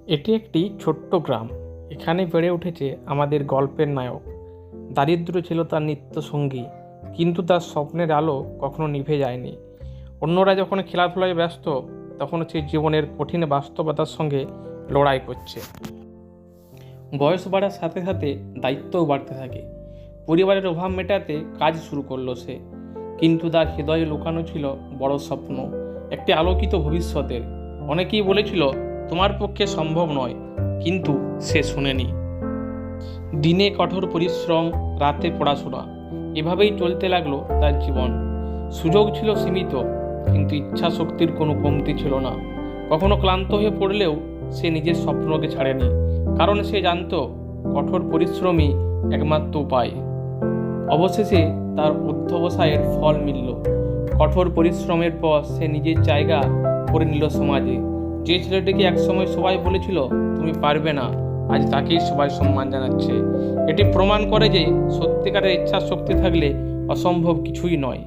এটি একটি ছোট্ট গ্রাম। এখানে বেড়ে উঠেছে আমাদের গল্পের নায়ক। দারিদ্র ছিল তার নিত্য সঙ্গী, কিন্তু তার স্বপ্নের আলো কখনো নিভে যায়নি। অন্যরা যখন খেলাধুলায় ব্যস্ত, তখন সে জীবনের কঠিন বাস্তবতার সঙ্গে লড়াই করছে। বয়স বাড়ার সাথে সাথে দায়িত্বও বাড়তে থাকে। পরিবারের অভাব মেটাতে কাজ শুরু করলো সে, কিন্তু তার হৃদয়ে লুকানো ছিল বড় স্বপ্ন, একটি আলোকিত ভবিষ্যতের। অনেকেই বলেছিল তোমার পক্ষে সম্ভব নয়, কিন্তু সে শুনেনি। দিনে কঠোর পরিশ্রম, রাতে পড়াশোনা, এভাবেই চলতে লাগলো তার জীবন। সুযোগ ছিল সীমিত, কিন্তু ইচ্ছা শক্তির কোনো কমতি ছিল না। কখনো ক্লান্ত হয়ে পড়লেও সে নিজের স্বপ্নকে ছাড়েনি, কারণ সে জানতো কঠোর পরিশ্রমই একমাত্র উপায়। অবশেষে তার অধ্যবসায়ের ফল মিলল। কঠোর পরিশ্রমের পর সে নিজের জায়গা করে নিল সমাজে। যে ছেলেটিকে একসময় সবাই বলেছিল তুমি পারবে না, আজ তাকেই সবাই সম্মান জানাচ্ছে। এটি প্রমাণ করে যে সত্যিকারের ইচ্ছা শক্তি থাকলে অসম্ভব কিছুই নয়।